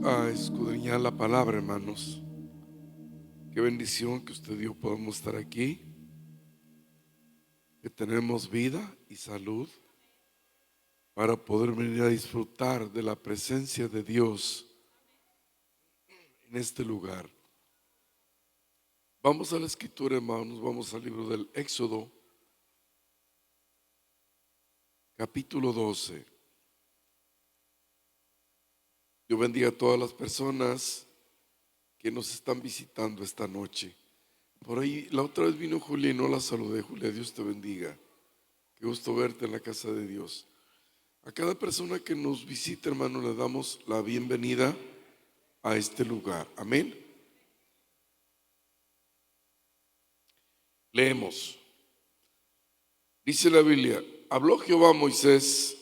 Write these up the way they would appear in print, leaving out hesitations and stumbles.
a escudriñar la palabra, hermanos. Qué bendición que usted y yo podamos estar aquí, que tenemos vida y salud para poder venir a disfrutar de la presencia de Dios en este lugar. Vamos a la escritura, hermanos, vamos al libro del Éxodo, capítulo 12. Dios bendiga a todas las personas que nos están visitando esta noche. Por ahí, la otra vez vino Julia y no la saludé. Julia, Dios te bendiga. Qué gusto verte en la casa de Dios. A cada persona que nos visita, hermano, le damos la bienvenida a este lugar. Amén. Leemos. Dice la Biblia: habló Jehová a Moisés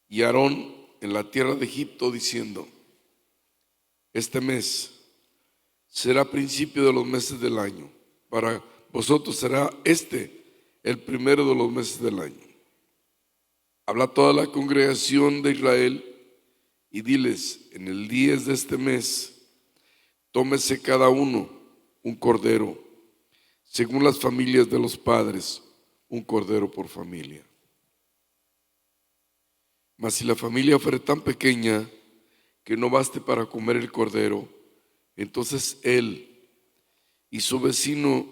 y a Aarón en la tierra de Egipto, diciendo: este mes será principio de los meses del año. Para vosotros será el primero de los meses del año. Habla a toda la congregación de Israel y diles: en el 10 de este mes, tómese cada uno un cordero, según las familias de los padres, un cordero por familia. Mas si la familia fuere tan pequeña que no baste para comer el cordero, entonces él y su vecino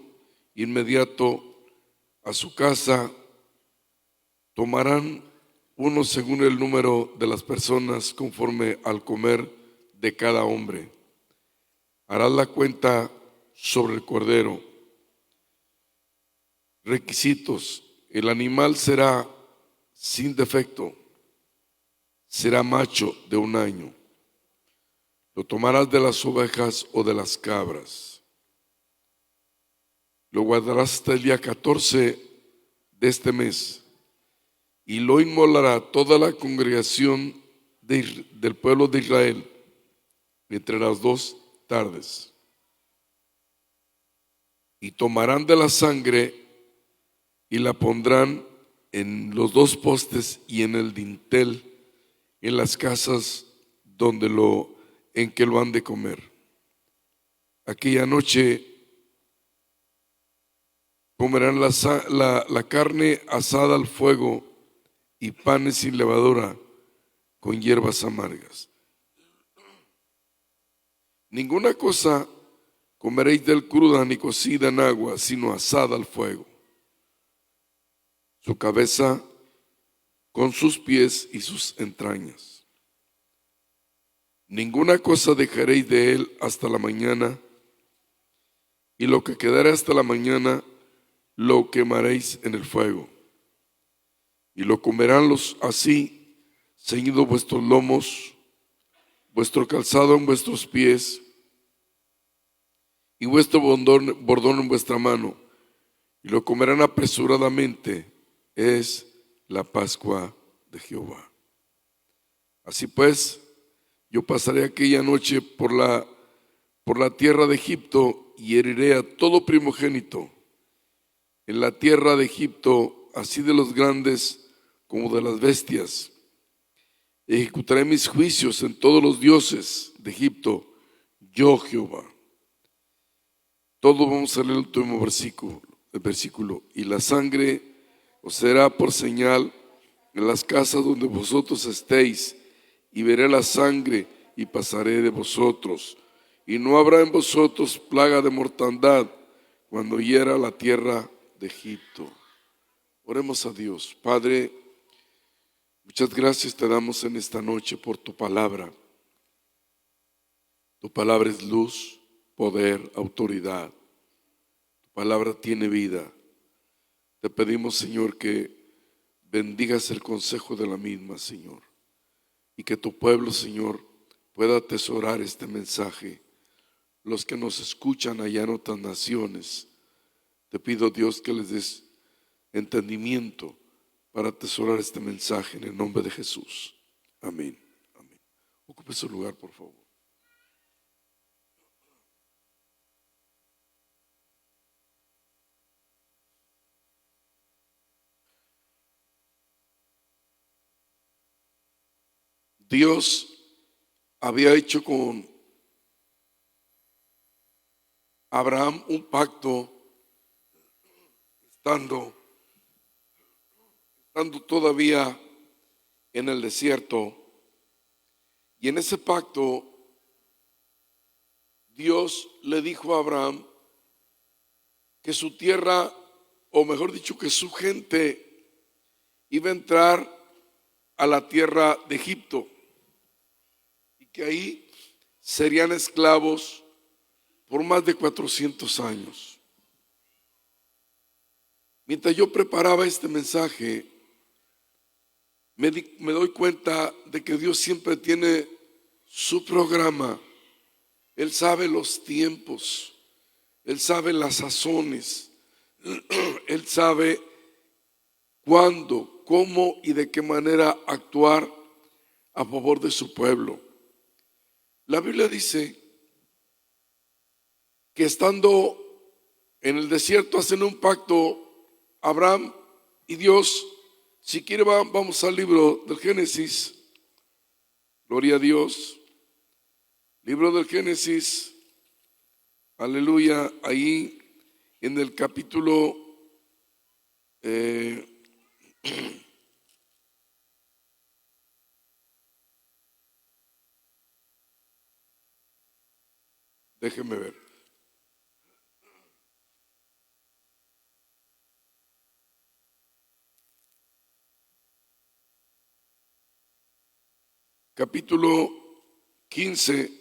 inmediato a su casa tomarán uno según el número de las personas, conforme al comer de cada hombre. Harás la cuenta sobre el cordero. Requisitos: el animal será sin defecto, será macho de 1 año. Lo tomarás de las ovejas o de las cabras. Lo guardarás hasta el día 14 de este mes y lo inmolará toda la congregación del pueblo de Israel entre las 2 tardes. Y tomarán de la sangre y la pondrán en los 2 postes y en el dintel en las casas en que lo han de comer. Aquella noche comerán la carne asada al fuego y panes sin levadura con hierbas amargas. Ninguna cosa comeréis del cruda ni cocida en agua, sino asada al fuego. Su cabeza con sus pies y sus entrañas. Ninguna cosa dejaréis de él hasta la mañana, y lo que quedare hasta la mañana lo quemaréis en el fuego. Y lo comerán los así, ceñidos vuestros lomos, vuestro calzado en vuestros pies, y vuestro bordón en vuestra mano, y lo comerán apresuradamente. Es la Pascua de Jehová. Así pues, yo pasaré aquella noche por la tierra de Egipto y heriré a todo primogénito en la tierra de Egipto, así de los grandes como de las bestias. Ejecutaré mis juicios en todos los dioses de Egipto, yo Jehová. Todos vamos a leer el último versículo. Y la sangre os será por señal en las casas donde vosotros estéis, y veré la sangre y pasaré de vosotros, y no habrá en vosotros plaga de mortandad cuando hiera la tierra de Egipto. Oremos a Dios. Padre, muchas gracias te damos en esta noche por tu palabra. Tu palabra es luz, poder, autoridad. Tu palabra tiene vida. Te pedimos, Señor, que bendigas el consejo de la misma, Señor, y que tu pueblo, Señor, pueda atesorar este mensaje. Los que nos escuchan allá en otras naciones, te pido, Dios, que les des entendimiento para atesorar este mensaje en el nombre de Jesús. Amén. Amén. Ocupe su lugar, por favor. Dios había hecho con Abraham un pacto estando todavía en el desierto. Y en ese pacto Dios le dijo a Abraham que su tierra, o mejor dicho, que su gente iba a entrar a la tierra de Egipto y que ahí serían esclavos por más de 400 años. Mientras yo preparaba este mensaje, me doy cuenta de que Dios siempre tiene su programa. Él sabe los tiempos, Él sabe las sazones, Él sabe cuándo, cómo y de qué manera actuar a favor de su pueblo. La Biblia dice que estando en el desierto hacen un pacto Abraham y Dios. Si quiere vamos al libro del Génesis. Gloria a Dios. Libro del Génesis. Aleluya. Ahí en el capítulo déjeme ver. Capítulo 15.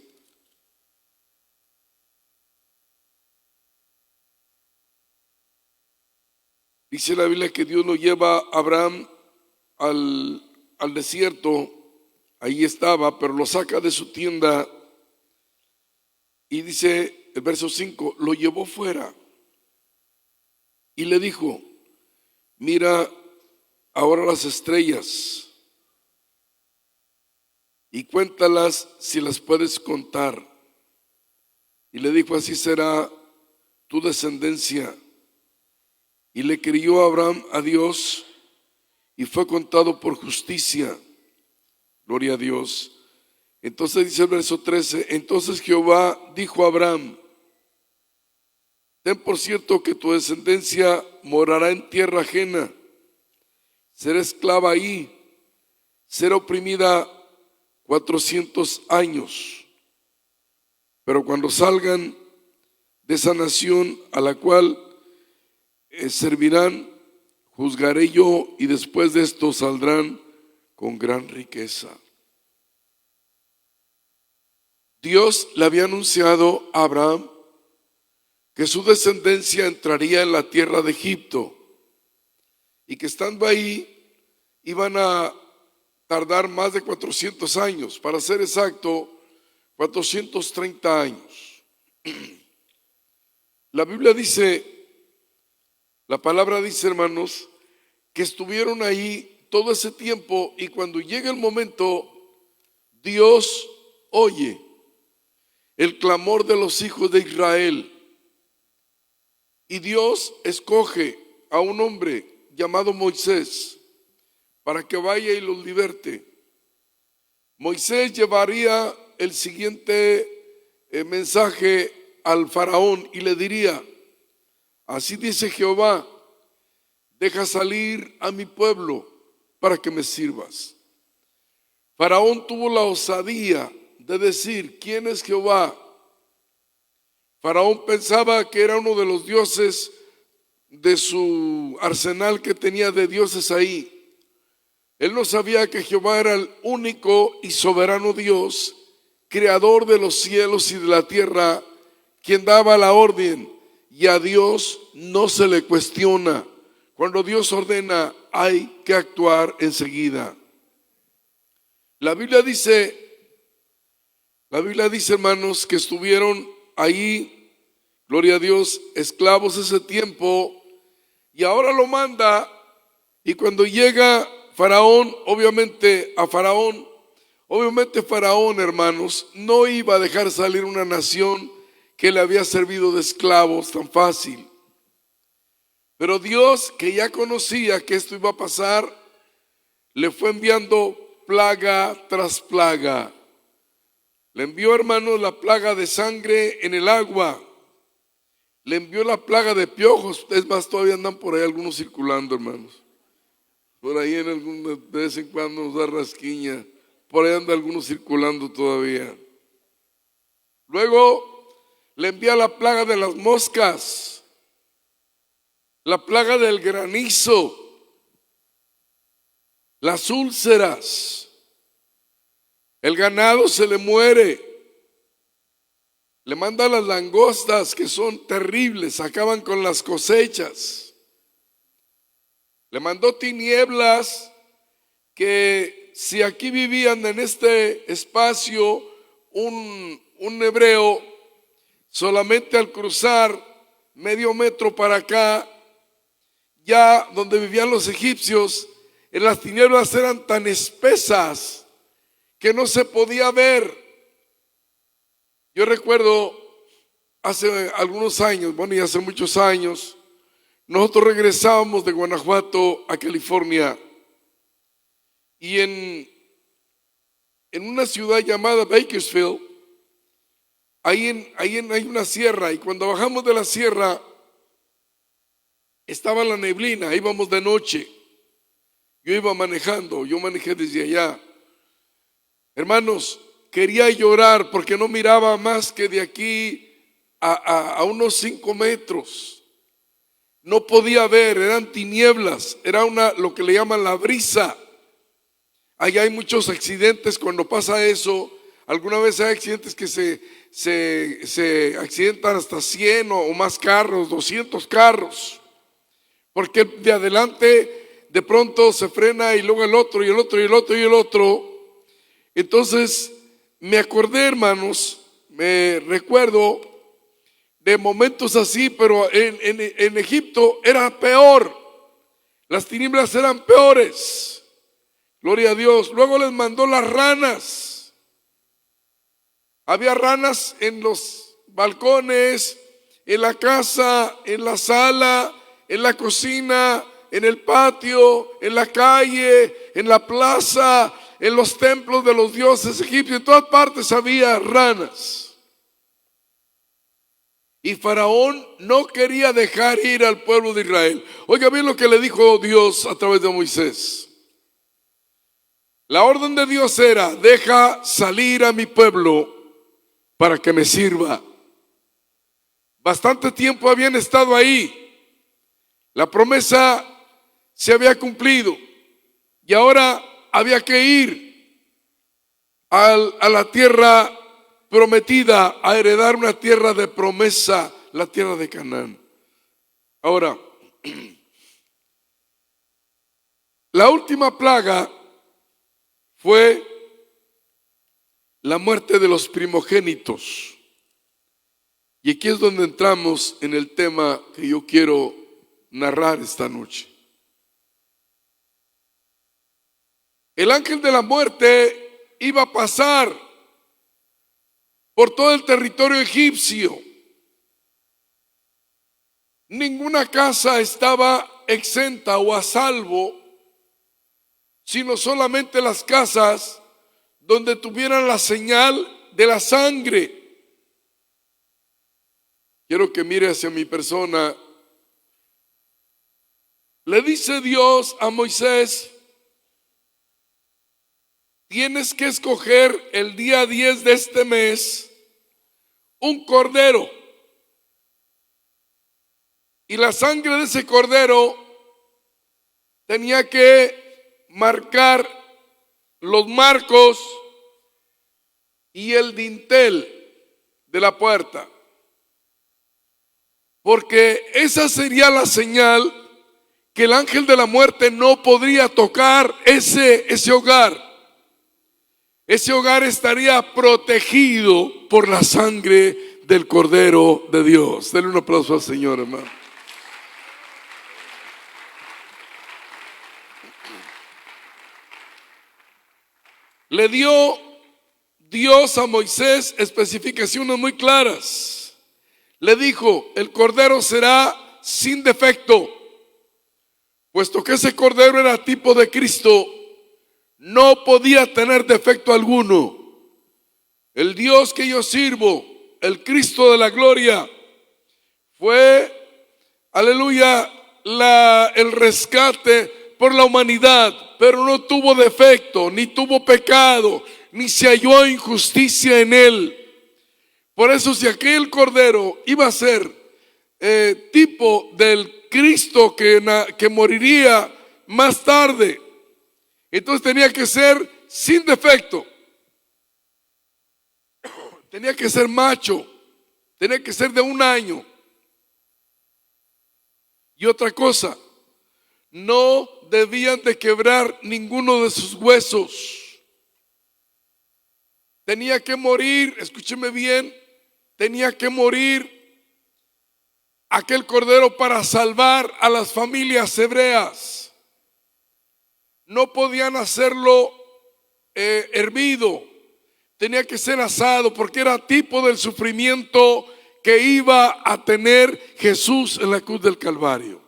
Dice la Biblia que Dios lo lleva a Abraham al desierto. Ahí estaba, pero lo saca de su tienda. Y dice el verso 5, lo llevó fuera y le dijo: mira ahora las estrellas y cuéntalas si las puedes contar. Y le dijo: así será tu descendencia. Y le creyó Abraham a Dios y fue contado por justicia. Gloria a Dios. Entonces dice el verso 13, entonces Jehová dijo a Abraham: ten por cierto que tu descendencia morará en tierra ajena, será esclava ahí, será oprimida 400 años. Pero cuando salgan de esa nación a la cual servirán, juzgaré yo, y después de esto saldrán con gran riqueza. Dios le había anunciado a Abraham que su descendencia entraría en la tierra de Egipto y que estando ahí iban a tardar más de 400 años, para ser exacto, 430 años. La Biblia dice, la palabra dice, hermanos, que estuvieron ahí todo ese tiempo, y cuando llega el momento, Dios oye el clamor de los hijos de Israel, y Dios escoge a un hombre llamado Moisés para que vaya y los liberte. Moisés llevaría el siguiente mensaje al faraón y le diría: así dice Jehová, deja salir a mi pueblo para que me sirvas. Faraón tuvo la osadía de decir: ¿quién es Jehová? Faraón pensaba que era uno de los dioses de su arsenal que tenía de dioses ahí. Él no sabía que Jehová era el único y soberano Dios, creador de los cielos y de la tierra, quien daba la orden, y a Dios no se le cuestiona. Cuando Dios ordena, hay que actuar enseguida. La Biblia dice, hermanos, que estuvieron ahí, gloria a Dios, esclavos ese tiempo, y ahora lo manda. Y cuando llega Faraón, obviamente Faraón, hermanos, no iba a dejar salir una nación que le había servido de esclavos tan fácil. Pero Dios, que ya conocía que esto iba a pasar, le fue enviando plaga tras plaga. Le envió, hermanos, la plaga de sangre en el agua. Le envió la plaga de piojos. Es más, todavía andan por ahí algunos circulando, hermanos. Por ahí de vez en cuando nos da rasquiña. Por ahí anda algunos circulando todavía. Luego le envía la plaga de las moscas, la plaga del granizo, las úlceras. El ganado se le muere. Le manda las langostas, que son terribles, acaban con las cosechas. Le mandó tinieblas, que si aquí vivían en este espacio un hebreo, solamente al cruzar medio metro para acá, ya donde vivían los egipcios, en las tinieblas eran tan espesas que no se podía ver. Yo recuerdo hace algunos años, bueno, y hace muchos años, nosotros regresábamos de Guanajuato a California, y en una ciudad llamada Bakersfield, ahí hay una sierra, y cuando bajamos de la sierra estaba la neblina, íbamos de noche. Yo iba manejando, yo manejé desde allá. Hermanos, quería llorar porque no miraba más que de aquí a unos 5 metros. No podía ver, eran tinieblas, era lo que le llaman la brisa. Allá hay muchos accidentes cuando pasa eso. Alguna vez hay accidentes que se accidentan hasta 100 o más carros, 200 carros. Porque de adelante de pronto se frena y luego el otro y el otro y el otro y el otro. Entonces me acordé, hermanos, me recuerdo de momentos así, pero en Egipto era peor. Las tinieblas eran peores. Gloria a Dios. Luego les mandó las ranas. Había ranas en los balcones, en la casa, en la sala, en la cocina, en el patio, en la calle, en la plaza, en los templos de los dioses egipcios. En todas partes había ranas. Y Faraón no quería dejar ir al pueblo de Israel. Oiga bien lo que le dijo Dios a través de Moisés. La orden de Dios era: deja salir a mi pueblo para que me sirva. Bastante tiempo habían estado ahí. La promesa se había cumplido y ahora había que ir a la tierra prometida, a heredar una tierra de promesa, la tierra de Canaán. Ahora, la última plaga fue la muerte de los primogénitos. Y aquí es donde entramos en el tema que yo quiero narrar esta noche. El ángel de la muerte iba a pasar por todo el territorio egipcio. Ninguna casa estaba exenta o a salvo, sino solamente las casas donde tuvieran la señal de la sangre. Quiero que mire hacia mi persona. Le dice Dios a Moisés: tienes que escoger el día 10 de este mes un cordero, y la sangre de ese cordero tenía que marcar los marcos y el dintel de la puerta, porque esa sería la señal que el ángel de la muerte no podría tocar ese hogar. Ese hogar estaría protegido por la sangre del Cordero de Dios. Denle un aplauso al Señor, hermano. Le dio Dios a Moisés especificaciones muy claras. Le dijo: el cordero será sin defecto. Puesto que ese cordero era tipo de Cristo, no podía tener defecto alguno. el Dios que yo sirvo, el Cristo de la gloria, fue, aleluya, el rescate por la humanidad, pero no tuvo defecto, ni tuvo pecado, ni se halló injusticia en él. Por eso, si aquel cordero iba a ser tipo del Cristo que moriría más tarde, entonces tenía que ser sin defecto, tenía que ser macho, tenía que ser de 1 año. Y otra cosa, no debían de quebrar ninguno de sus huesos. Tenía que morir, escúcheme bien, tenía que morir aquel cordero para salvar a las familias hebreas. No podían hacerlo hervido, tenía que ser asado, porque era tipo del sufrimiento que iba a tener Jesús en la cruz del Calvario.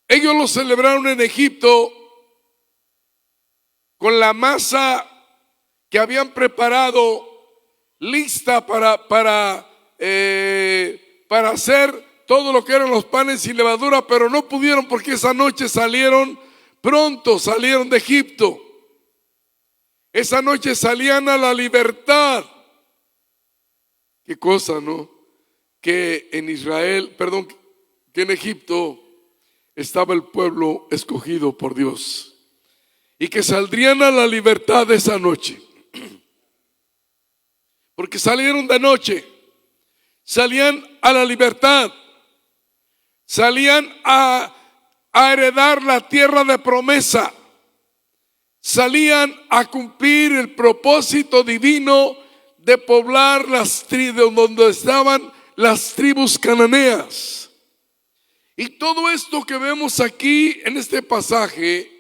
Ellos lo celebraron en Egipto con la masa que habían preparado lista para hacer todo lo que eran los panes sin levadura, pero no pudieron porque esa noche salieron de Egipto. Esa noche salían a la libertad. Qué cosa, ¿no? Que en Israel, que en Egipto estaba el pueblo escogido por Dios y que saldrían a la libertad esa noche. Porque salieron de noche, salían a la libertad, salían a heredar la tierra de promesa, salían a cumplir el propósito divino de poblar las tribus donde estaban las tribus cananeas. Y todo esto que vemos aquí en este pasaje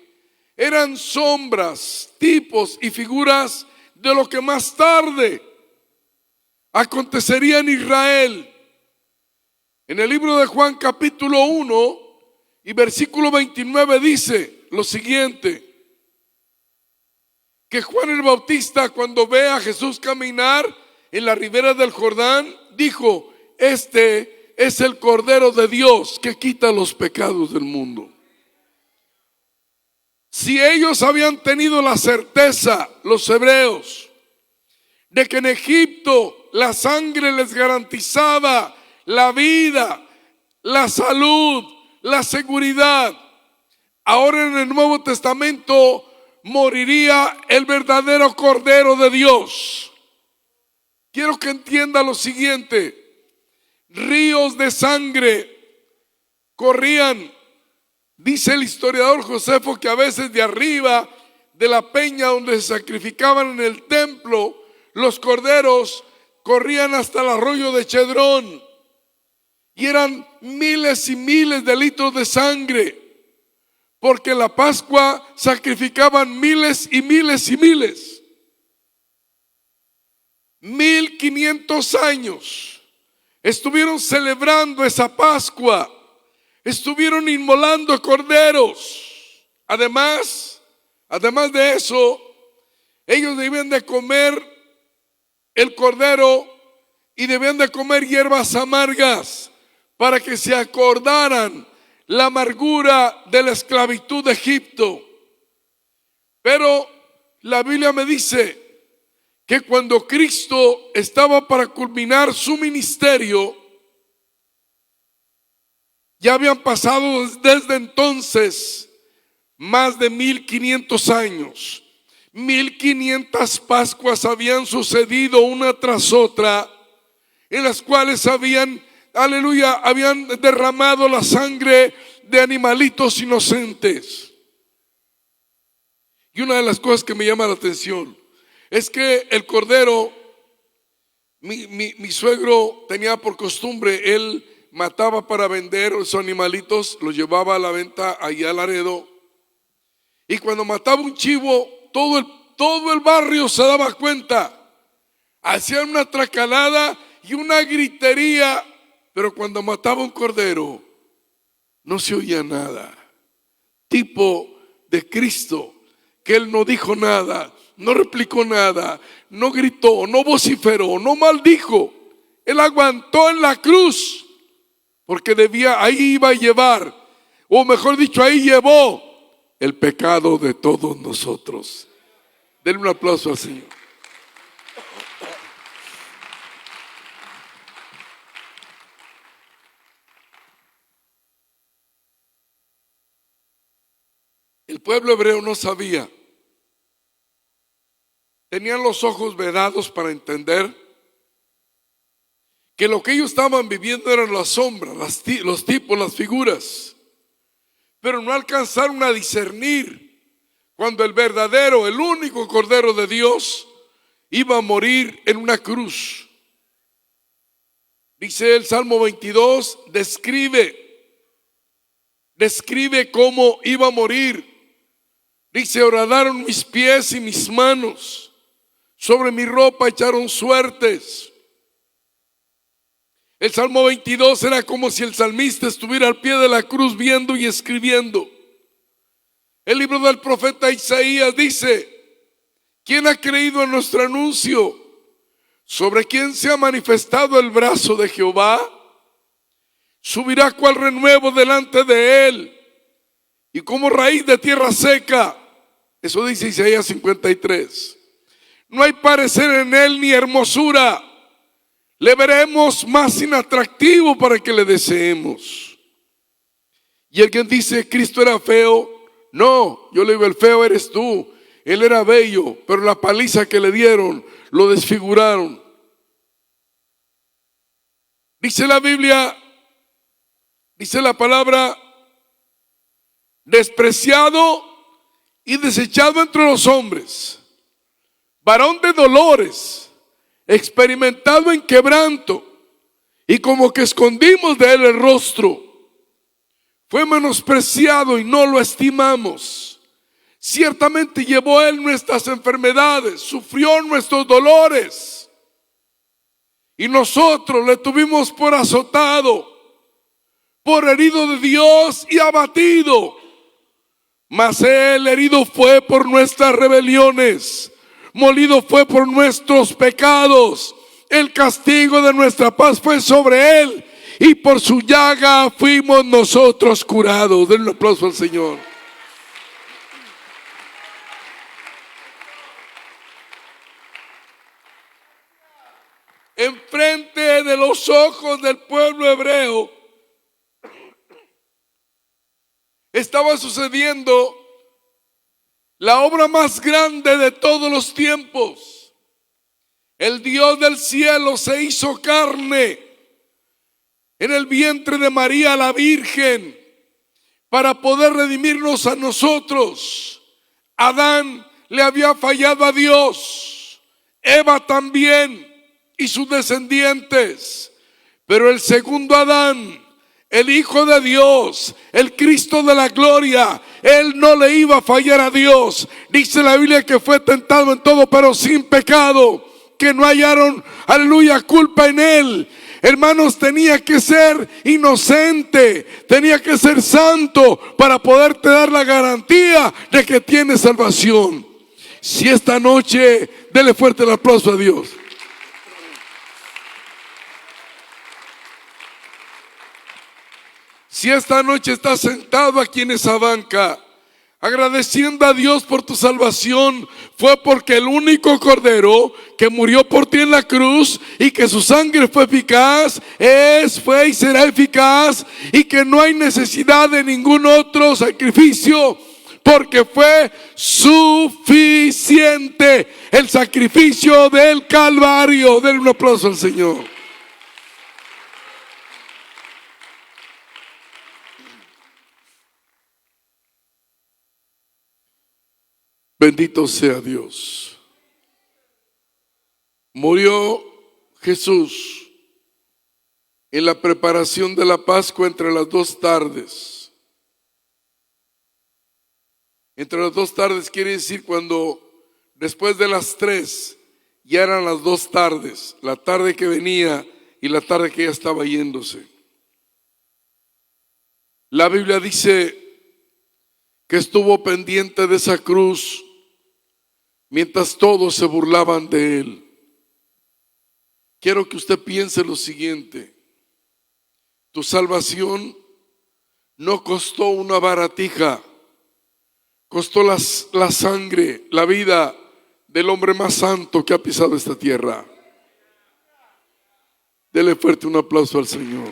eran sombras, tipos y figuras de lo que más tarde acontecería en Israel. En el libro de Juan capítulo 1 y versículo 29 dice lo siguiente: que Juan el Bautista, cuando ve a Jesús caminar en la ribera del Jordán, dijo: este es el Cordero de Dios que quita los pecados del mundo. Si ellos habían tenido la certeza, los hebreos, de que en Egipto la sangre les garantizaba la vida, la salud, la seguridad, ahora en el Nuevo Testamento moriría el verdadero Cordero de Dios. Quiero que entienda lo siguiente: ríos de sangre corrían. Dice el historiador Josefo que a veces de arriba de la peña donde se sacrificaban en el templo los corderos corrían hasta el arroyo de Chedrón, y eran miles y miles de litros de sangre, porque en la Pascua sacrificaban miles y miles y miles. 1500 años estuvieron celebrando esa Pascua, estuvieron inmolando corderos. Además de eso, ellos debían de comer el cordero y debían de comer hierbas amargas para que se acordaran la amargura de la esclavitud de Egipto. Pero la Biblia me dice que cuando Cristo estaba para culminar su ministerio, ya habían pasado desde entonces más de 1500 años. 1500 Pascuas habían sucedido una tras otra, en las cuales habían derramado la sangre de animalitos inocentes. Y una de las cosas que me llama la atención es que el cordero, mi suegro tenía por costumbre, él mataba para vender esos animalitos, los llevaba a la venta allá a Laredo, y cuando mataba un chivo, todo el barrio se daba cuenta. Hacían una tracalada y una gritería, pero cuando mataba un cordero no se oía nada. Tipo de Cristo que él no dijo nada, no replicó nada, no gritó, no vociferó, no maldijo. Él aguantó en la cruz, porque ahí iba a llevar, o mejor dicho, ahí llevó el pecado de todos nosotros. Denle un aplauso al Señor. El pueblo hebreo no sabía. Tenían los ojos vedados para entender que lo que ellos estaban viviendo eran las sombras, los tipos, las figuras. Pero no alcanzaron a discernir cuando el verdadero, el único Cordero de Dios iba a morir en una cruz. Dice el Salmo 22, describe cómo iba a morir. Dice: horadaron mis pies y mis manos, sobre mi ropa echaron suertes. El Salmo 22 era como si el salmista estuviera al pie de la cruz viendo y escribiendo. El libro del profeta Isaías dice: ¿quién ha creído en nuestro anuncio? ¿Sobre quién se ha manifestado el brazo de Jehová? Subirá cual renuevo delante de él, y como raíz de tierra seca. Eso dice Isaías 53. No hay parecer en él ni hermosura. Le veremos más inatractivo para que le deseemos. Y alguien dice: Cristo era feo. No, yo le digo: el feo eres tú. Él era bello, pero la paliza que le dieron lo desfiguraron. Dice la Biblia, dice la palabra: despreciado y desechado entre los hombres, varón de dolores, experimentado en quebranto, y como que escondimos de él el rostro. Fue menospreciado y no lo estimamos. Ciertamente llevó él nuestras enfermedades, sufrió nuestros dolores, y nosotros le tuvimos por azotado, por herido de Dios y abatido. Mas él herido fue por nuestras rebeliones, molido fue por nuestros pecados. El castigo de nuestra paz fue sobre él, y por su llaga fuimos nosotros curados. Denle un aplauso al Señor. Enfrente de los ojos del pueblo hebreo estaba sucediendo la obra más grande de todos los tiempos. El Dios del cielo se hizo carne en el vientre de María la Virgen para poder redimirnos a nosotros. Adán le había fallado a Dios, Eva también y sus descendientes, pero el segundo Adán, el Hijo de Dios, el Cristo de la gloria, él no le iba a fallar a Dios. Dice la Biblia que fue tentado en todo, pero sin pecado, que no hallaron, aleluya, culpa en él. Hermanos, tenía que ser inocente, tenía que ser santo para poderte dar la garantía de que tiene salvación. Si esta noche, dele fuerte el aplauso a Dios. Si esta noche estás sentado aquí en esa banca, agradeciendo a Dios por tu salvación, fue porque el único Cordero que murió por ti en la cruz y que su sangre fue eficaz, fue y será eficaz, y que no hay necesidad de ningún otro sacrificio, porque fue suficiente el sacrificio del Calvario. Denle un aplauso al Señor. Bendito sea Dios. Murió Jesús en la preparación de la Pascua entre las 2 tardes. Entre las 2 tardes quiere decir cuando después de las 3 ya eran las 2 tardes, la tarde que venía y la tarde que ya estaba yéndose. La Biblia dice que estuvo pendiente de esa cruz mientras todos se burlaban de él. Quiero que usted piense lo siguiente: tu salvación no costó una baratija, costó la sangre, la vida del hombre más santo que ha pisado esta tierra. Dele fuerte un aplauso al Señor.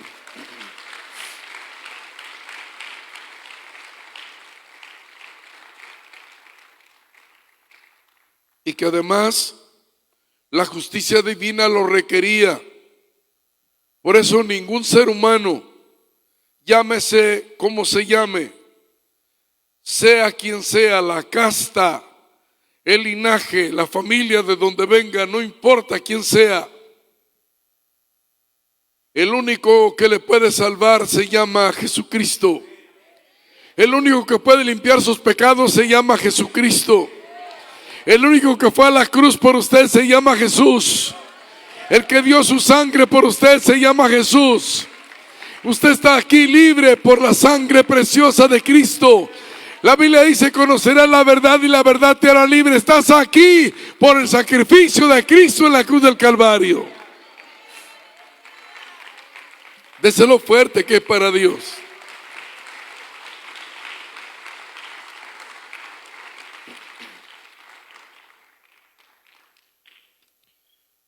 Y que además la justicia divina lo requería. Por eso ningún ser humano, llámese como se llame, sea quien sea, la casta, el linaje, la familia de donde venga, no importa quién sea, el único que le puede salvar se llama Jesucristo. El único que puede limpiar sus pecados se llama Jesucristo. El único que fue a la cruz por usted se llama Jesús. El que dio su sangre por usted se llama Jesús. Usted está aquí libre por la sangre preciosa de Cristo. La Biblia dice: conocerás la verdad y la verdad te hará libre. Estás aquí por el sacrificio de Cristo en la cruz del Calvario. Déselo fuerte que es para Dios.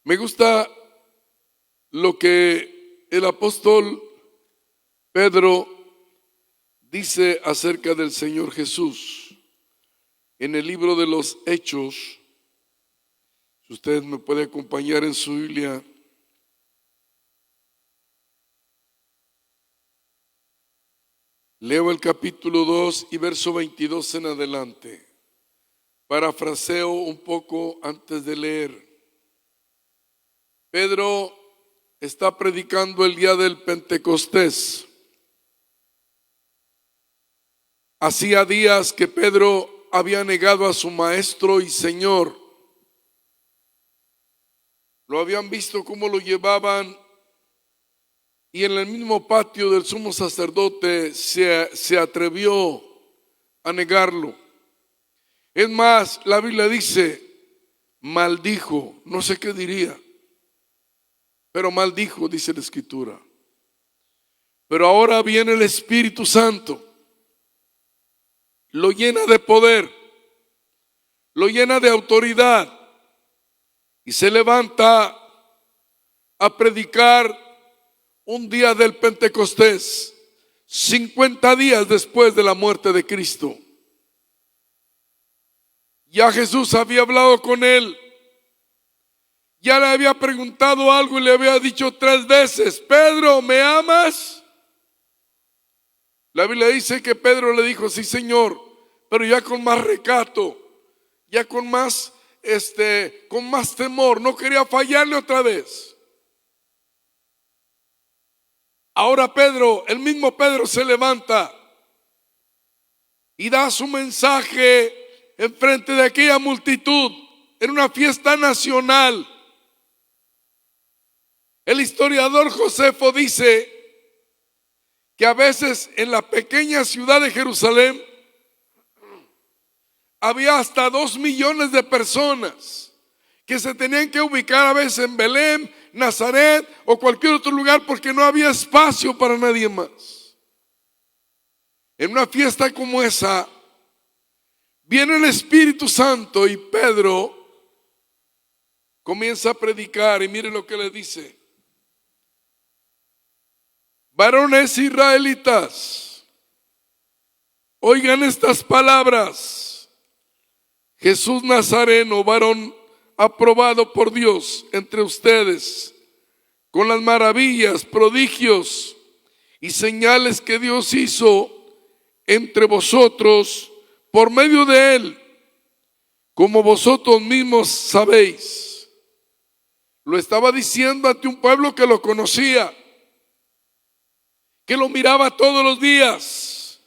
Me gusta lo que el apóstol Pedro dice acerca del Señor Jesús en el libro de los Hechos. Si usted me puede acompañar en su Biblia, leo el capítulo 2 y verso 22 en adelante. Parafraseo un poco antes de leer. Pedro está predicando el día del Pentecostés. Hacía días que Pedro había negado a su maestro y Señor. Lo habían visto cómo lo llevaban, y en el mismo patio del sumo sacerdote se atrevió a negarlo. Es más, la Biblia dice, maldijo, no sé qué diría, pero maldijo, dice la Escritura. Pero ahora viene el Espíritu Santo, lo llena de poder, lo llena de autoridad, y se levanta a predicar un día del Pentecostés, 50 días después de la muerte de Cristo. Ya Jesús había hablado con él, ya le había preguntado algo y le había dicho 3 veces: Pedro, ¿me amas? La Biblia dice que Pedro le dijo: sí, Señor, pero ya con más recato, ya con más temor, no quería fallarle otra vez. Ahora Pedro, el mismo Pedro, se levanta y da su mensaje en frente de aquella multitud en una fiesta nacional. El historiador Josefo dice que a veces en la pequeña ciudad de Jerusalén había hasta 2 millones de personas que se tenían que ubicar a veces en Belén, Nazaret o cualquier otro lugar, porque no había espacio para nadie más. En una fiesta como esa viene el Espíritu Santo y Pedro comienza a predicar, y miren lo que le dice: varones israelitas, oigan estas palabras. Jesús Nazareno, varón aprobado por Dios entre ustedes, con las maravillas, prodigios y señales que Dios hizo entre vosotros por medio de él, como vosotros mismos sabéis. Lo estaba diciendo ante un pueblo que lo conocía, que lo miraba todos los días,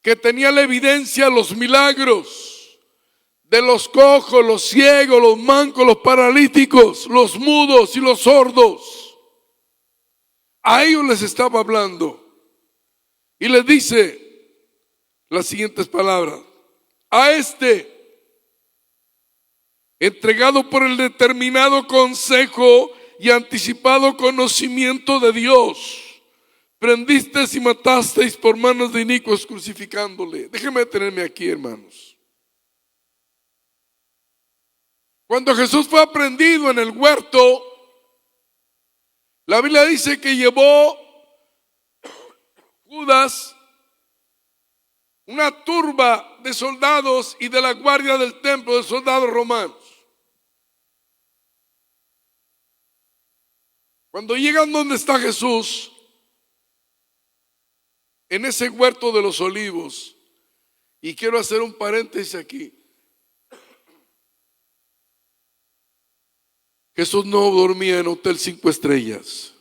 que tenía la evidencia, los milagros de los cojos, los ciegos, los mancos, los paralíticos, los mudos y los sordos. A ellos les estaba hablando y les dice las siguientes palabras: a este entregado por el determinado consejo y anticipado conocimiento de Dios. Prendisteis y matasteis por manos de inicuos crucificándole. Déjenme detenerme aquí, hermanos. Cuando Jesús fue aprendido en el huerto, la Biblia dice que llevó Judas una turba de soldados y de la guardia del templo, de soldados romanos. Cuando llegan donde está Jesús, en ese huerto de los olivos, y quiero hacer un paréntesis aquí, Jesús no dormía en hotel 5 estrellas.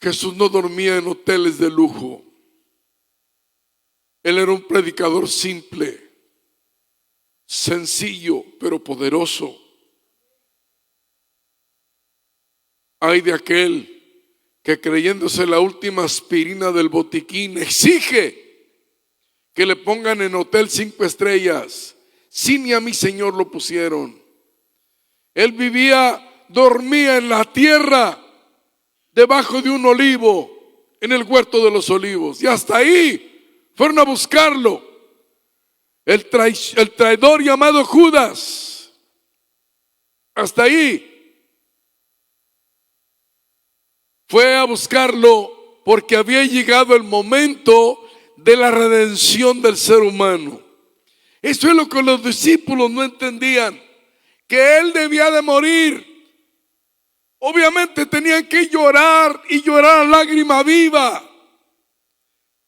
Jesús no dormía en hoteles de lujo. Él era un predicador simple, sencillo, pero poderoso. Ay de aquel que, creyéndose la última aspirina del botiquín, exige que le pongan en hotel 5 estrellas. Sí, ni a mi Señor lo pusieron. Él dormía en la tierra, debajo de un olivo, en el huerto de los olivos. Y hasta ahí fueron a buscarlo. El traidor llamado Judas. Hasta ahí fue a buscarlo, porque había llegado el momento de la redención del ser humano. Eso es lo que los discípulos no entendían, que Él debía de morir. Obviamente tenían que llorar, y llorar a lágrima viva.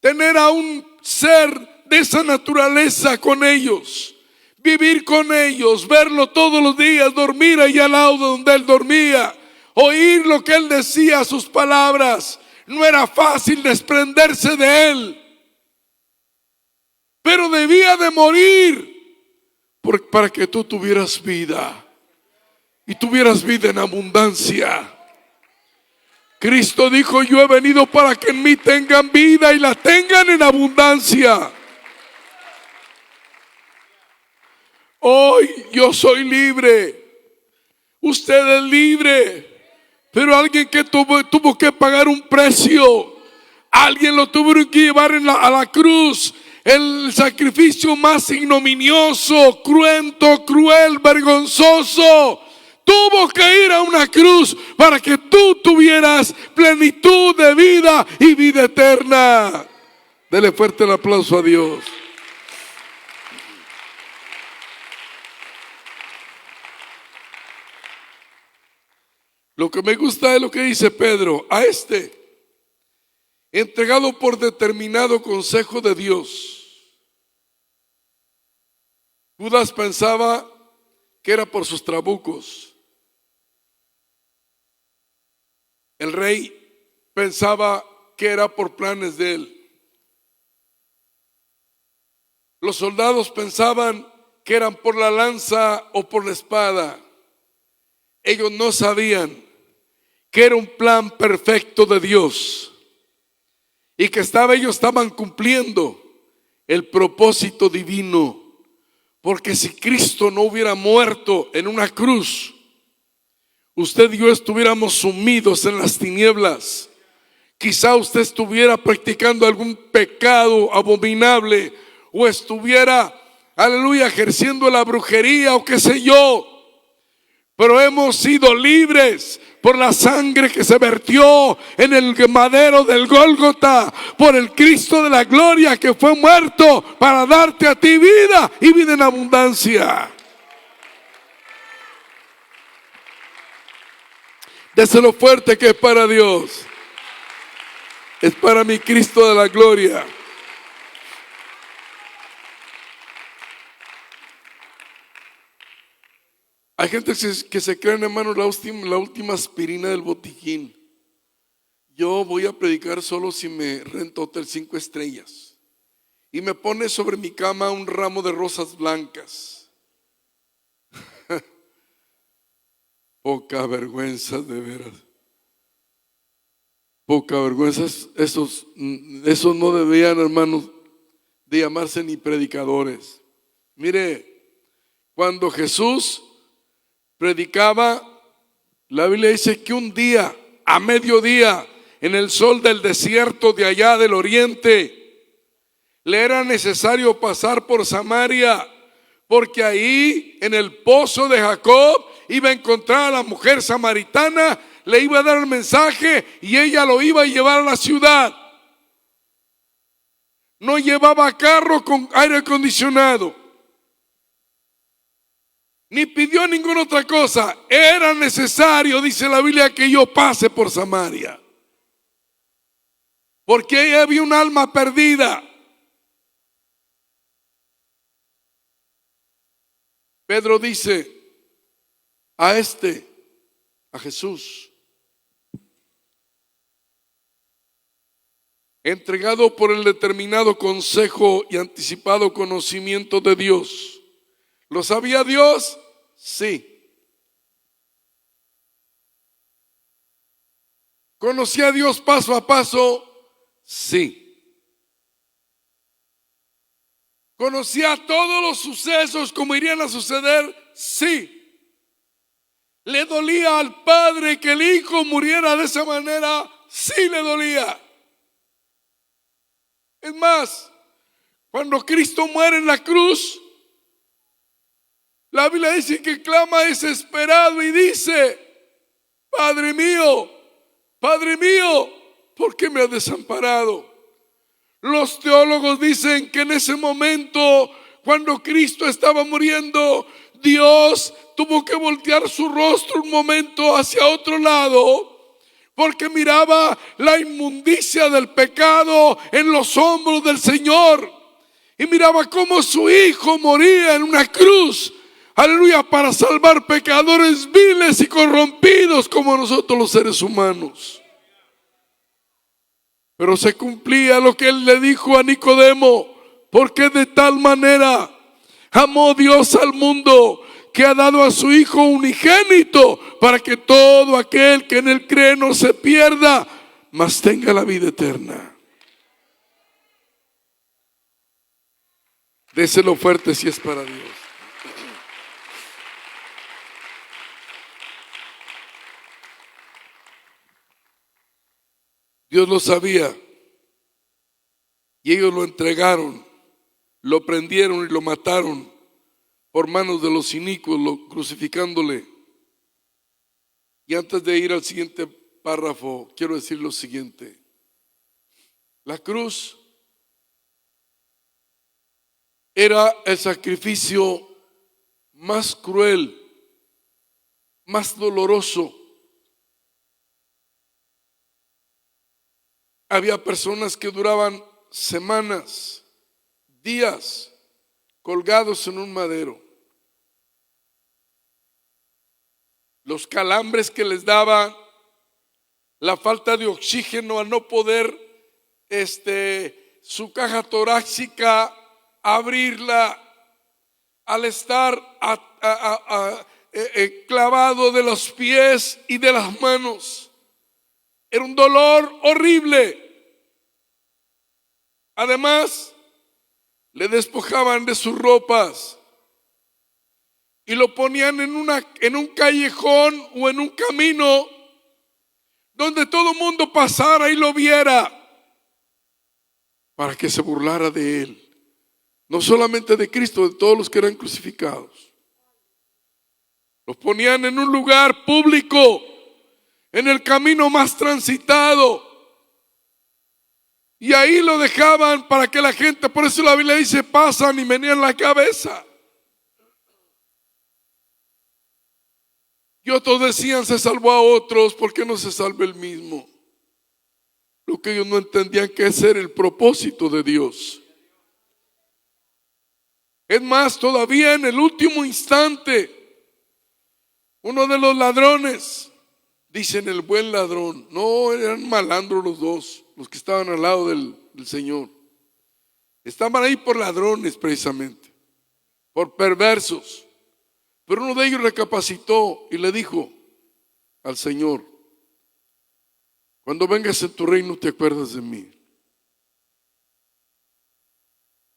Tener a un ser de esa naturaleza con ellos, vivir con ellos, verlo todos los días, dormir ahí al lado donde Él dormía, oír lo que Él decía, sus palabras. No era fácil desprenderse de Él, pero debía de morir para que tú tuvieras vida, y tuvieras vida en abundancia. Cristo dijo: yo he venido para que en mí tengan vida y la tengan en abundancia. Hoy yo soy libre, usted es libre, pero alguien que tuvo que pagar un precio, alguien lo tuvo que llevar a la cruz. El sacrificio más ignominioso, cruento, cruel, vergonzoso, tuvo que ir a una cruz para que tú tuvieras plenitud de vida y vida eterna. Dele fuerte el aplauso a Dios. Lo que me gusta es lo que dice Pedro: a entregado por determinado consejo de Dios. Judas pensaba que era por sus trabucos. El rey pensaba que era por planes de él. Los soldados pensaban que eran por la lanza o por la espada. Ellos no sabían que era un plan perfecto de Dios, y que ellos estaban cumpliendo el propósito divino. Porque si Cristo no hubiera muerto en una cruz, usted y yo estuviéramos sumidos en las tinieblas. Quizá usted estuviera practicando algún pecado abominable, o estuviera, aleluya, ejerciendo la brujería o qué sé yo. Pero hemos sido libres por la sangre que se vertió en el madero del Gólgota, por el Cristo de la gloria que fue muerto para darte a ti vida y vida en abundancia. Déselo fuerte, que es para Dios. Es para mi Cristo de la gloria. Hay gente que se creen, hermano, la última aspirina del botiquín. Yo voy a predicar solo si me rento hotel 5 estrellas y me pone sobre mi cama un ramo de rosas blancas. Poca vergüenza, de veras. Poca vergüenza. Esos no debían, hermanos, de llamarse ni predicadores. Mire, cuando Jesús predicaba, la Biblia dice que un día, a mediodía, en el sol del desierto de allá del oriente, le era necesario pasar por Samaria, porque ahí en el pozo de Jacob iba a encontrar a la mujer samaritana, le iba a dar el mensaje y ella lo iba a llevar a la ciudad. No llevaba carro con aire acondicionado, ni pidió ninguna otra cosa. Era necesario, dice la Biblia, que yo pase por Samaria, porque ahí había un alma perdida. Pedro dice a Jesús, entregado por el determinado consejo y anticipado conocimiento de Dios. ¿Lo sabía Dios? Sí. ¿Conocía a Dios paso a paso? Sí. ¿Conocía todos los sucesos como irían a suceder? Sí. ¿Le dolía al Padre que el Hijo muriera de esa manera? Sí, le dolía. Es más, cuando Cristo muere en la cruz, la Biblia dice que clama desesperado y dice: Padre mío, ¿por qué me has desamparado? Los teólogos dicen que en ese momento, cuando Cristo estaba muriendo, Dios tuvo que voltear su rostro un momento hacia otro lado, porque miraba la inmundicia del pecado en los hombros del Señor, y miraba cómo su Hijo moría en una cruz, aleluya, para salvar pecadores viles y corrompidos como nosotros los seres humanos. Pero se cumplía lo que él le dijo a Nicodemo: porque de tal manera amó Dios al mundo, que ha dado a su Hijo unigénito, para que todo aquel que en él cree no se pierda, mas tenga la vida eterna. Déselo fuerte si es para Dios. Dios lo sabía, y ellos lo entregaron, lo prendieron y lo mataron por manos de los inicuos, crucificándole. Y antes de ir al siguiente párrafo, quiero decir lo siguiente: la cruz era el sacrificio más cruel, más doloroso. Había personas que duraban semanas, días, colgados en un madero. Los calambres que les daba, la falta de oxígeno al no poder su caja torácica abrirla, al estar clavado de los pies y de las manos. Era un dolor horrible. Además, le despojaban de sus ropas y lo ponían en un callejón o en un camino donde todo el mundo pasara y lo viera, para que se burlara de él. No solamente de Cristo, de todos los que eran crucificados. Los ponían en un lugar público, en el camino más transitado, y ahí lo dejaban para que la gente, por eso la Biblia dice, pasan y menean la cabeza. Y otros decían, se salvó a otros, ¿por qué no se salva el mismo? Lo que ellos no entendían que ese era el propósito de Dios. Es más, todavía en el último instante, uno de los ladrones, dicen el buen ladrón, no, eran malandros los dos, los que estaban al lado del Señor. Estaban ahí por ladrones precisamente, por perversos. Pero uno de ellos recapacitó y le dijo al Señor: cuando vengas en tu reino te acuerdas de mí.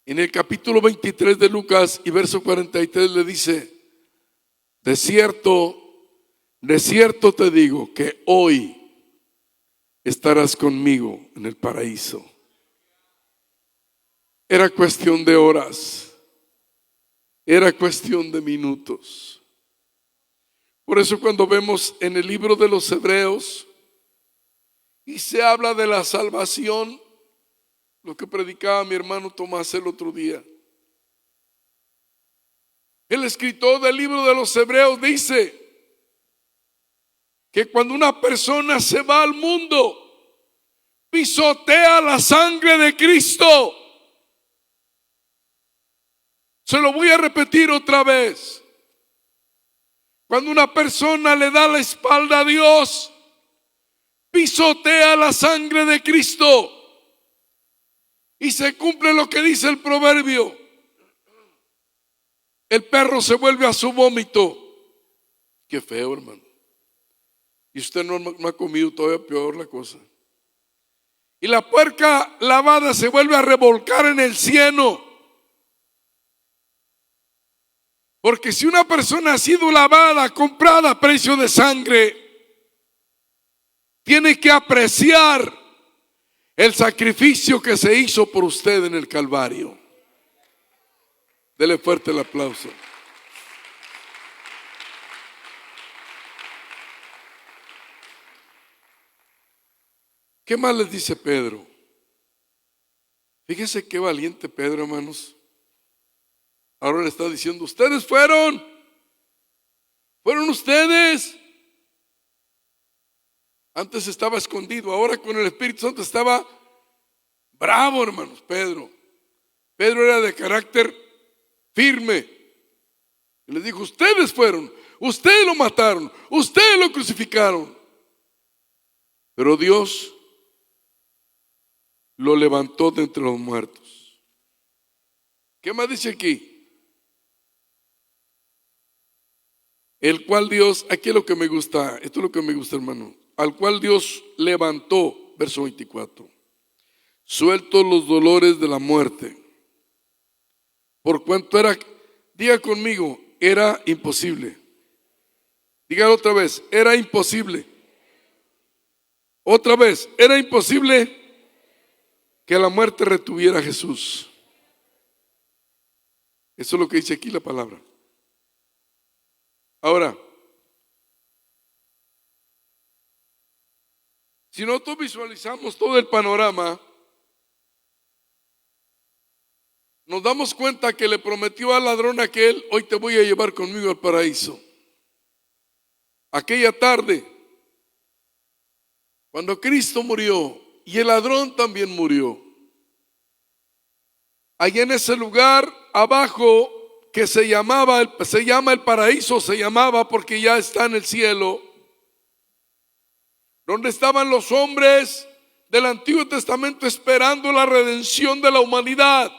En el capítulo 23 de Lucas y verso 43 le dice: de cierto te digo que hoy estarás conmigo en el paraíso. Era cuestión de horas, era cuestión de minutos. Por eso cuando vemos en el libro de los Hebreos y se habla de la salvación, lo que predicaba mi hermano Tomás el otro día, el escritor del libro de los Hebreos dice que cuando una persona se va al mundo, pisotea la sangre de Cristo. Se lo voy a repetir otra vez. Cuando una persona le da la espalda a Dios, pisotea la sangre de Cristo. Y se cumple lo que dice el proverbio: el perro se vuelve a su vómito. Qué feo, hermano. Y usted no ha comido, todavía peor la cosa. Y la puerca lavada se vuelve a revolcar en el cieno. Porque si una persona ha sido lavada, comprada a precio de sangre, tiene que apreciar el sacrificio que se hizo por usted en el Calvario. Dele fuerte el aplauso. ¿Qué más les dice Pedro? Fíjense qué valiente Pedro, hermanos. Ahora le está diciendo: ustedes fueron ustedes. Antes estaba escondido, ahora con el Espíritu Santo estaba bravo, hermanos. Pedro era de carácter firme. Y les dijo: ustedes fueron, ustedes lo mataron, ustedes lo crucificaron. Pero Dios lo levantó de entre los muertos. ¿Qué más dice aquí? El cual Dios, aquí es lo que me gusta, esto es lo que me gusta, hermano. Al cual Dios levantó, verso 24, sueltos los dolores de la muerte, por cuanto era, diga conmigo, era imposible. Dígalo otra vez, era imposible. Otra vez, era imposible que la muerte retuviera a Jesús. Eso es lo que dice aquí la palabra. Ahora, si nosotros visualizamos todo el panorama, nos damos cuenta que le prometió al ladrón aquel: hoy te voy a llevar conmigo al paraíso. Aquella tarde, cuando Cristo murió y el ladrón también murió, allá en ese lugar abajo que se llama el paraíso, se llamaba porque ya está en el cielo, donde estaban los hombres del Antiguo Testamento esperando la redención de la humanidad.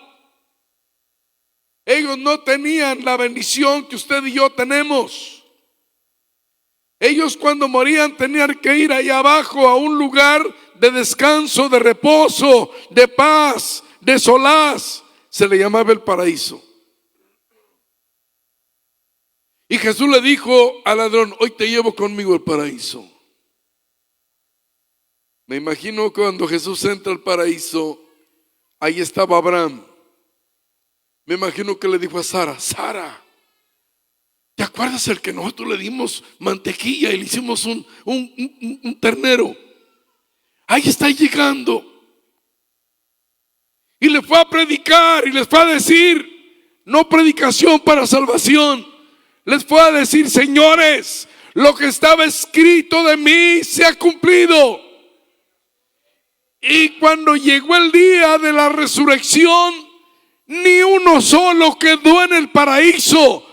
Ellos no tenían la bendición que usted y yo tenemos. Ellos cuando morían tenían que ir allá abajo a un lugar de descanso, de reposo, de paz, de solaz. Se le llamaba el paraíso. Y Jesús le dijo al ladrón: hoy te llevo conmigo al paraíso. Me imagino cuando Jesús entra al paraíso, ahí estaba Abraham. Me imagino que le dijo a Sara: Sara, ¿te acuerdas el que nosotros le dimos mantequilla y le hicimos un ternero? Ahí está llegando. Y le fue a predicar y les fue a decir, no predicación para salvación, les fue a decir: señores, lo que estaba escrito de mí se ha cumplido. Y cuando llegó el día de la resurrección, ni uno solo quedó en el paraíso.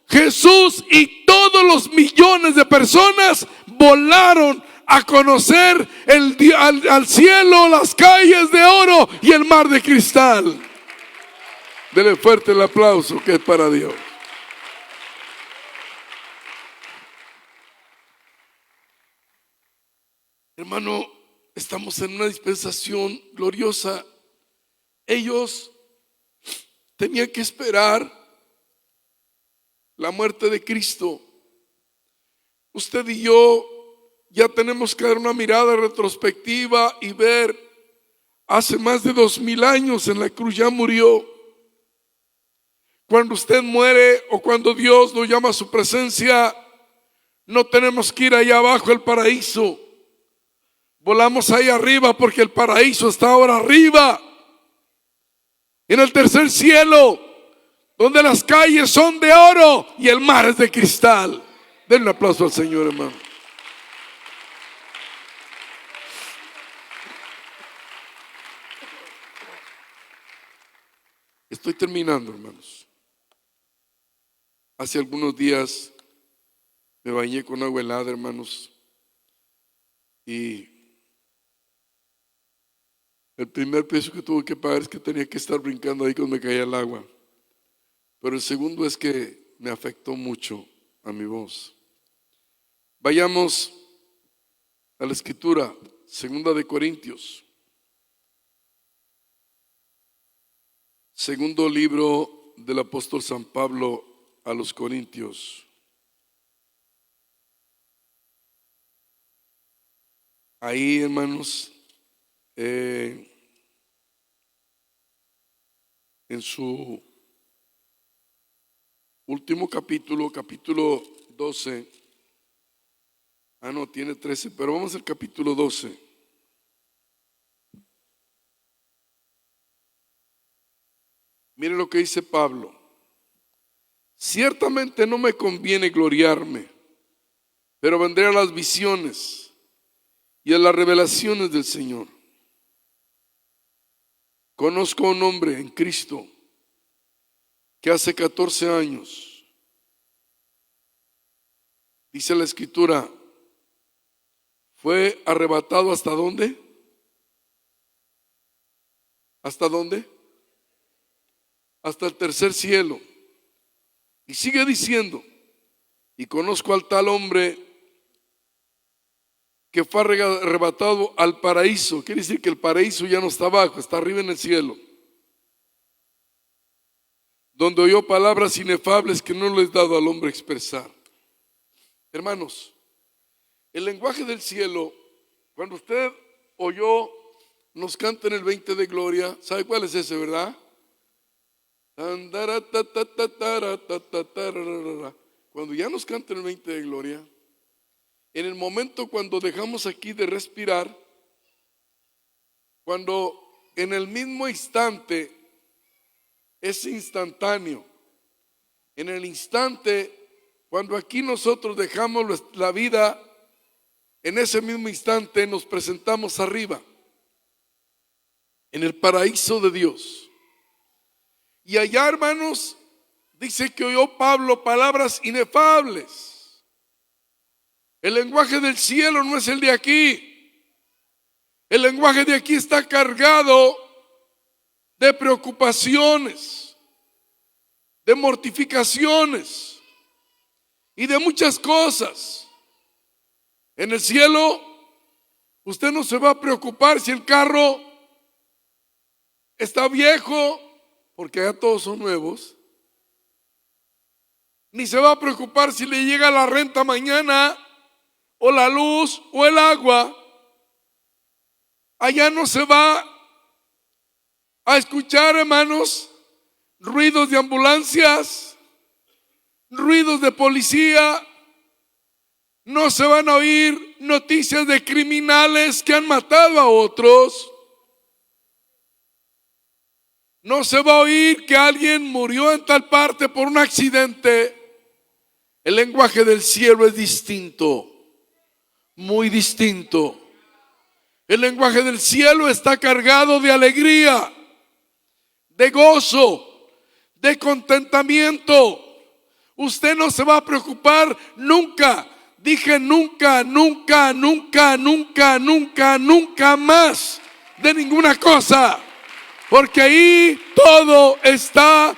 Jesús y todos los millones de personas volaron a conocer al cielo, las calles de oro y el mar de cristal. Dele fuerte el aplauso que es para Dios. Hermano, estamos en una dispensación gloriosa. Ellos tenían que esperar la muerte de Cristo. usted y yo ya tenemos que dar una mirada retrospectiva y ver, hace más de 2000 años en la cruz ya murió. Cuando usted muere o cuando Dios lo llama a su presencia, no tenemos que ir allá abajo al paraíso. Volamos ahí arriba porque el paraíso está ahora arriba, en el tercer cielo, donde las calles son de oro y el mar es de cristal. Denle un aplauso al Señor, hermano. Estoy terminando, hermanos. Hace algunos días me bañé con agua helada, hermanos, y el primer precio que tuve que pagar es que tenía que estar brincando ahí cuando me caía el agua. Pero el segundo es que me afectó mucho a mi voz. Vayamos a la escritura, 2 de Corintios. Segundo libro del apóstol San Pablo a los Corintios. Ahí, hermanos, en su último capítulo, capítulo 12. No, tiene 13, pero vamos al capítulo 12. Mire lo que dice Pablo. Ciertamente no me conviene gloriarme, pero vendré a las visiones y a las revelaciones del Señor. Conozco a un hombre en Cristo que hace 14 años, dice la Escritura, fue arrebatado ¿hasta dónde? ¿Hasta dónde? Hasta el tercer cielo. Y sigue diciendo, y conozco al tal hombre que fue arrebatado al paraíso. Quiere decir que el paraíso ya no está abajo, está arriba en el cielo, donde oyó palabras inefables que no les he dado al hombre expresar. Hermanos, el lenguaje del cielo, cuando usted oyó, nos cantan el 20 de gloria, ¿sabe cuál es ese, verdad? Cuando ya nos cantan el 20 de gloria, en el momento cuando dejamos aquí de respirar, cuando en el mismo instante, es instantáneo, en el instante, cuando aquí nosotros dejamos la vida, en ese mismo instante nos presentamos arriba, en el paraíso de Dios. Y allá, hermanos, dice que oyó Pablo palabras inefables. El lenguaje del cielo no es el de aquí. El lenguaje de aquí está cargado de preocupaciones, de mortificaciones y de muchas cosas. En el cielo, usted no se va a preocupar si el carro está viejo, porque allá todos son nuevos. Ni se va a preocupar si le llega la renta mañana, o la luz, o el agua. Allá no se va a escuchar, hermanos, ruidos de ambulancias, ruidos de policía. No se van a oír noticias de criminales que han matado a otros. No se va a oír que alguien murió en tal parte por un accidente. El lenguaje del cielo es distinto, muy distinto. El lenguaje del cielo está cargado de alegría, de gozo, de contentamiento. Usted no se va a preocupar nunca. Dije nunca, nunca, nunca, nunca, nunca, nunca más de ninguna cosa. Porque ahí todo está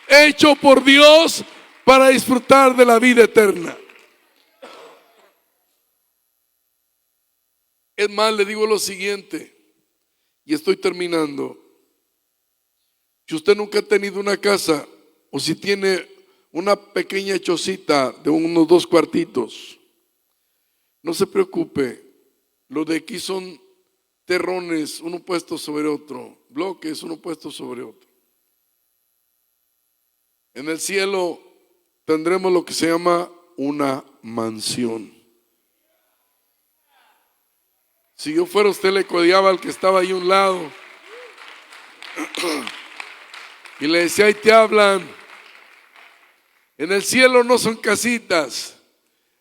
hecho por Dios para disfrutar de la vida eterna. Es más, le digo lo siguiente, y estoy terminando. Si usted nunca ha tenido una casa, o si tiene una pequeña chocita de unos 2 cuartitos, No se preocupe, los de aquí son terrones, uno puesto sobre otro, bloques, uno puesto sobre otro. En el cielo tendremos lo que se llama una mansión. Si yo fuera usted, le codeaba al que estaba ahí a un lado y le decía: ahí te hablan. En el cielo no son casitas.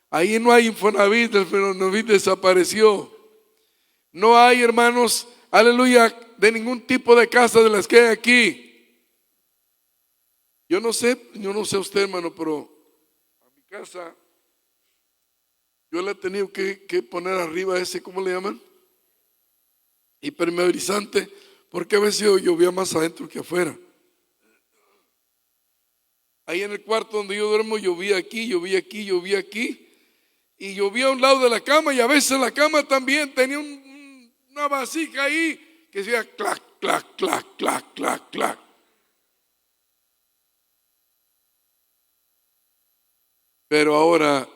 Ahí no hay Infonavit, el Infonavit desapareció. No hay, hermanos, aleluya, de ningún tipo de casa de las que hay aquí. Yo no sé usted, hermano, pero a mi casa yo le he tenido que poner arriba ese, ¿cómo le llaman? Impermeabilizante, porque a veces llovía más adentro que afuera. Ahí en el cuarto donde yo duermo llovía aquí, llovía aquí, llovía aquí. Y llovía a un lado de la cama, y a veces la cama también tenía una vasija ahí que decía clac, clac, clac, clac, clac, clac. Pero ahora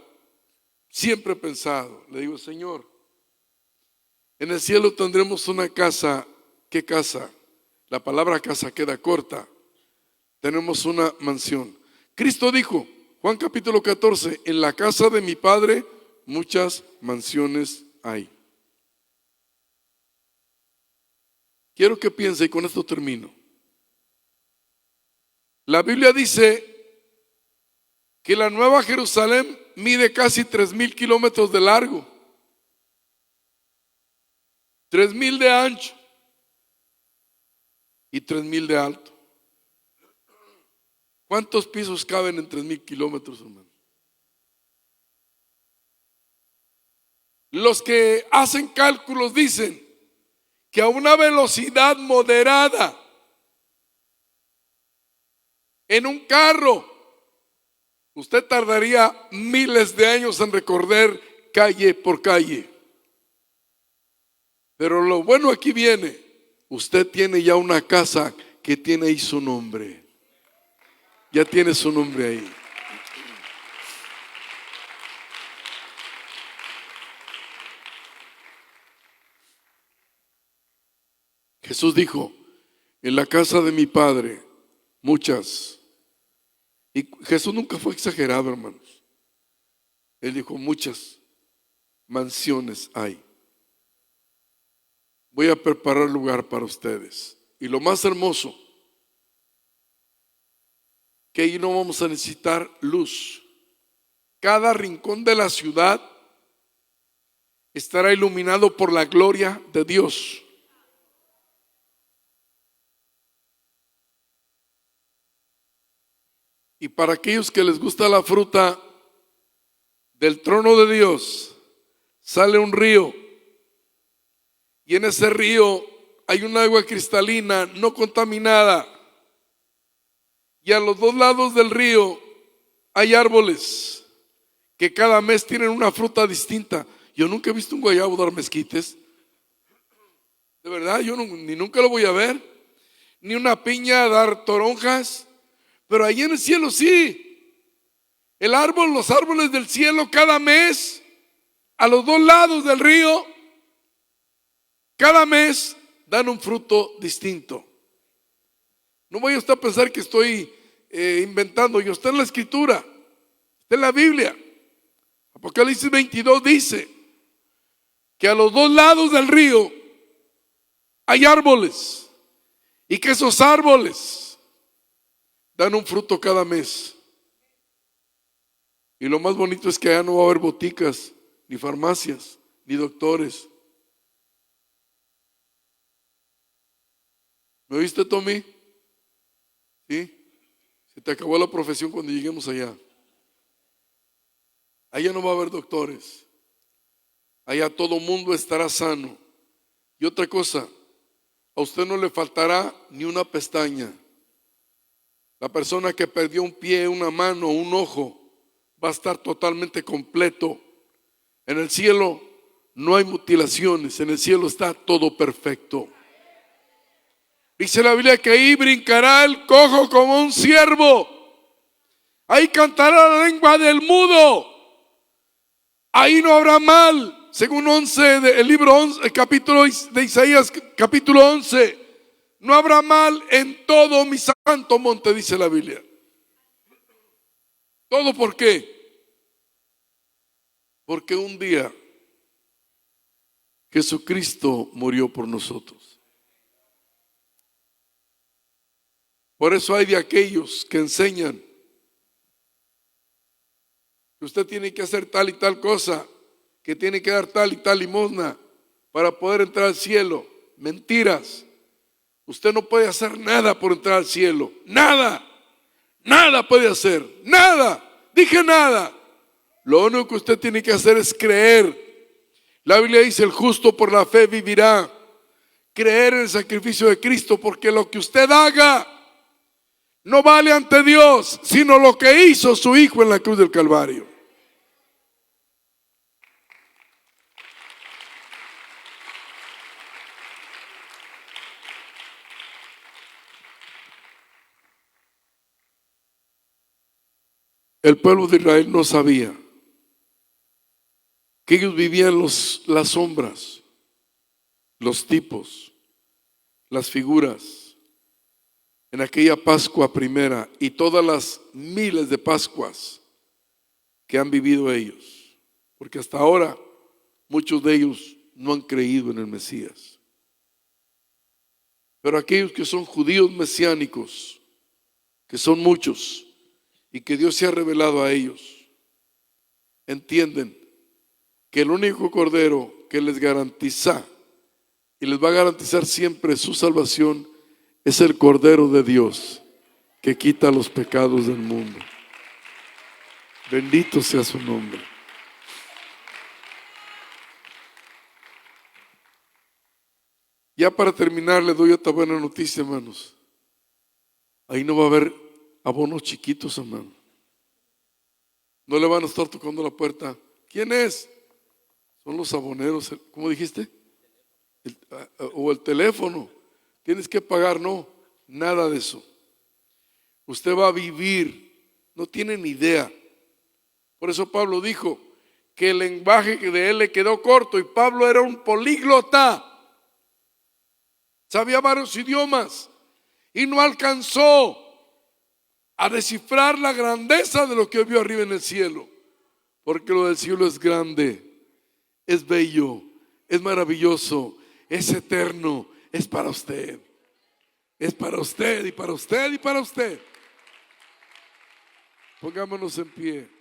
siempre he pensado, le digo: Señor, en el cielo tendremos una casa. ¿Qué casa? La palabra casa queda corta. Tenemos una mansión. Cristo dijo, Juan capítulo 14, en la casa de mi Padre muchas mansiones hay. Quiero que piense, y con esto termino. La Biblia dice que la Nueva Jerusalén mide casi 3,000 kilómetros de largo, 3,000 de ancho y 3,000 de alto. ¿Cuántos pisos caben en 3,000 kilómetros, hermano? Los que hacen cálculos dicen que a una velocidad moderada en un carro usted tardaría miles de años en recorrer calle por calle. Pero lo bueno aquí viene: usted tiene ya una casa que tiene ahí su nombre. Ya tiene su nombre ahí. Jesús dijo: en la casa de mi Padre muchas. Y Jesús nunca fue exagerado, hermanos. Él dijo: muchas mansiones hay. Voy a preparar lugar para ustedes. Y lo más hermoso, que ahí no vamos a necesitar luz. Cada rincón de la ciudad estará iluminado por la gloria de Dios. Y para aquellos que les gusta la fruta, del trono de Dios sale un río, y en ese río hay un agua cristalina no contaminada, y a los dos lados del río hay árboles que cada mes tienen una fruta distinta. Yo nunca he visto un guayabo dar mezquites, de verdad, yo ni nunca lo voy a ver, ni una piña dar toronjas. Pero ahí en el cielo sí. Los árboles del cielo cada mes, a los dos lados del río, cada mes dan un fruto distinto. No vaya usted a pensar que estoy inventando. Yo, está en la Escritura, está en la Biblia. Apocalipsis 22 dice que a los dos lados del río hay árboles, y que esos árboles dan un fruto cada mes. Y lo más bonito es que allá no va a haber boticas, ni farmacias, ni doctores. ¿Me oíste, Tommy? ¿Sí? Se te acabó la profesión cuando lleguemos allá. Allá no va a haber doctores. Allá todo mundo estará sano. Y otra cosa, a usted no le faltará ni una pestaña. La persona que perdió un pie, una mano, un ojo, va a estar totalmente completo. En el cielo no hay mutilaciones, en el cielo está todo perfecto. Dice la Biblia que ahí brincará el cojo como un ciervo. Ahí cantará la lengua del mudo. Ahí no habrá mal, según el libro 11, el capítulo de Isaías, capítulo 11. No habrá mal en todo mi santo monte, dice la Biblia. ¿Todo por qué? Porque un día Jesucristo murió por nosotros. Por eso hay de aquellos que enseñan que usted tiene que hacer tal y tal cosa, que tiene que dar tal y tal limosna para poder entrar al cielo. Mentiras. Usted no puede hacer nada por entrar al cielo. Nada. Nada puede hacer. Nada. Dije nada. Lo único que usted tiene que hacer es creer. La Biblia dice: el justo por la fe vivirá. Creer en el sacrificio de Cristo, porque lo que usted haga no vale ante Dios, sino lo que hizo su Hijo en la cruz del Calvario. El pueblo de Israel no sabía que ellos vivían las sombras, los tipos, las figuras en aquella Pascua primera y todas las miles de Pascuas que han vivido ellos, porque hasta ahora muchos de ellos no han creído en el Mesías. Pero aquellos que son judíos mesiánicos, que son muchos, y que Dios se ha revelado a ellos, entienden que el único cordero que les garantiza y les va a garantizar siempre su salvación es el Cordero de Dios, que quita los pecados del mundo. Bendito sea su nombre. Ya para terminar, le doy otra buena noticia, hermanos. Ahí no va a haber abonos chiquitos, hermano. No le van a estar tocando la puerta. ¿Quién es? Son los aboneros. ¿Cómo dijiste? O el teléfono. Tienes que pagar. No, nada de eso. Usted va a vivir. No tiene ni idea. Por eso Pablo dijo que el lenguaje de él le quedó corto, y Pablo era un políglota. Sabía varios idiomas y no alcanzó a descifrar la grandeza de lo que vio arriba en el cielo, porque lo del cielo es grande, es bello, es maravilloso, es eterno, es para usted, es para usted y para usted y para usted. Pongámonos en pie.